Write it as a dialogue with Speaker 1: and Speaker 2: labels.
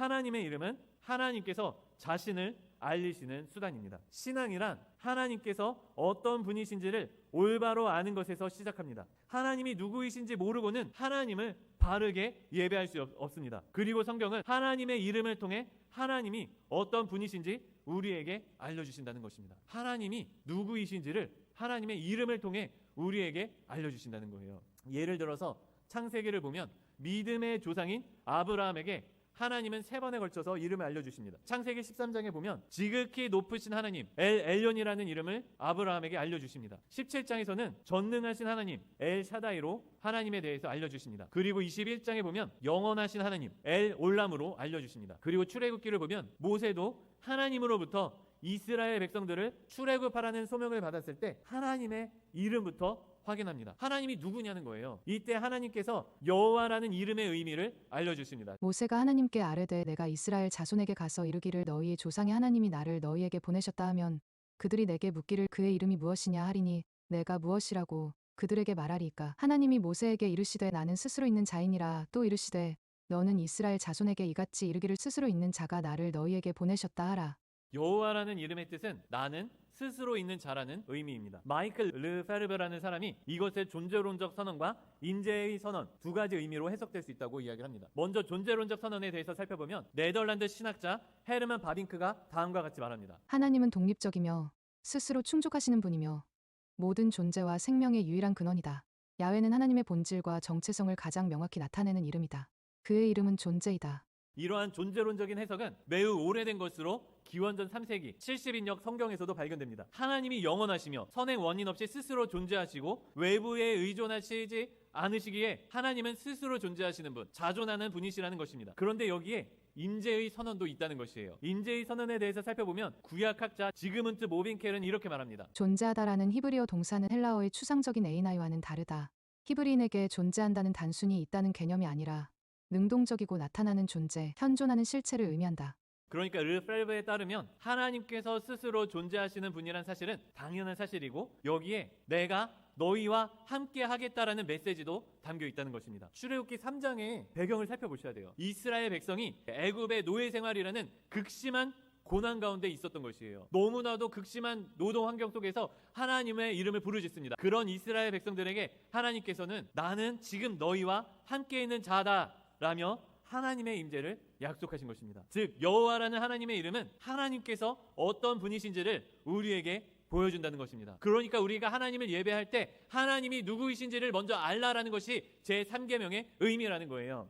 Speaker 1: 하나님의 이름은 하나님께서 자신을 알리시는 수단입니다. 신앙이란 하나님께서 어떤 분이신지를 올바로 아는 것에서 시작합니다. 하나님이 누구이신지 모르고는 하나님을 바르게 예배할 수 없습니다. 그리고 성경은 하나님의 이름을 통해 하나님이 어떤 분이신지 우리에게 알려주신다는 것입니다. 하나님이 누구이신지를 하나님의 이름을 통해 우리에게 알려주신다는 거예요. 예를 들어서 창세기를 보면 믿음의 조상인 아브라함에게 하나님은 3번에 걸쳐서 이름을 알려주십니다. 창세기 13장에 보면 지극히 높으신 하나님 엘ion이라는 이름을 아브라함에게 알려주십니다. 17장에서는 전능하신 하나님 엘샤다이로 하나님에 대해서 알려주십니다. 그리고 21장에 보면 영원하신 하나님 엘올람으로 알려주십니다. 그리고 출애굽기를 보면 모세도 하나님으로부터 이스라엘 백성들을 출애굽하라는 소명을 받았을 때 하나님의 이름부터 확인합니다. 하나님이 누구냐는 거예요. 이때 하나님께서 여호와라는 이름의 의미를 알려주십니다.
Speaker 2: 모세가 하나님께 아뢰되 내가 이스라엘 자손에게 가서 이르기를 너희의 조상의 하나님이 나를 너희에게 보내셨다 하면 그들이 내게 묻기를 그의 이름이 무엇이냐 하리니 내가 무엇이라고 그들에게 말하리이까. 하나님이 모세에게 이르시되 나는 스스로 있는 자이니라. 또 이르시되 너는 이스라엘 자손에게 이같이 이르기를 스스로 있는 자가 나를 너희에게 보내셨다 하라.
Speaker 1: 여호와라는 이름의 뜻은 나는 스스로 있는 자라는 의미입니다. 마이클 르페르베라는 사람이 이것의 존재론적 선언과 인재의 선언 2가지 의미로 해석될 수 있다고 이야기를 합니다. 먼저 존재론적 선언에 대해서 살펴보면 네덜란드 신학자 헤르만 바빙크가 다음과 같이 말합니다.
Speaker 2: 하나님은 독립적이며 스스로 충족하시는 분이며 모든 존재와 생명의 유일한 근원이다. 야훼는 하나님의 본질과 정체성을 가장 명확히 나타내는 이름이다. 그의 이름은 존재이다.
Speaker 1: 이러한 존재론적인 해석은 매우 오래된 것으로 기원전 3세기 70인역 성경에서도 발견됩니다. 하나님이 영원하시며 선행 원인 없이 스스로 존재하시고 외부에 의존하시지 않으시기에 하나님은 스스로 존재하시는 분, 자존하는 분이시라는 것입니다. 그런데 여기에 인재의 선언도 있다는 것이에요. 인재의 선언에 대해서 살펴보면 구약학자 지그문트 모빈켈은 이렇게 말합니다.
Speaker 2: 존재하다라는 히브리어 동사는 헬라어의 추상적인 에이나이와는 다르다. 히브리인에게 존재한다는 단순히 있다는 개념이 아니라 능동적이고 나타나는 존재, 현존하는 실체를 의미한다.
Speaker 1: 그러니까 르펠브에 따르면 하나님께서 스스로 존재하시는 분이란 사실은 당연한 사실이고 여기에 내가 너희와 함께 하겠다라는 메시지도 담겨 있다는 것입니다. 출애굽기 3장의 배경을 살펴보셔야 돼요. 이스라엘 백성이 애굽의 노예 생활이라는 극심한 고난 가운데 있었던 것이에요. 너무나도 극심한 노동 환경 속에서 하나님의 이름을 부르짖습니다. 그런 이스라엘 백성들에게 하나님께서는 나는 지금 너희와 함께 있는 자다 라며 하나님의 임재를 약속하신 것입니다. 즉 여호와라는 하나님의 이름은 하나님께서 어떤 분이신지를 우리에게 보여준다는 것입니다. 그러니까 우리가 하나님을 예배할 때 하나님이 누구이신지를 먼저 알라라는 것이 제3계명의 의미라는 거예요.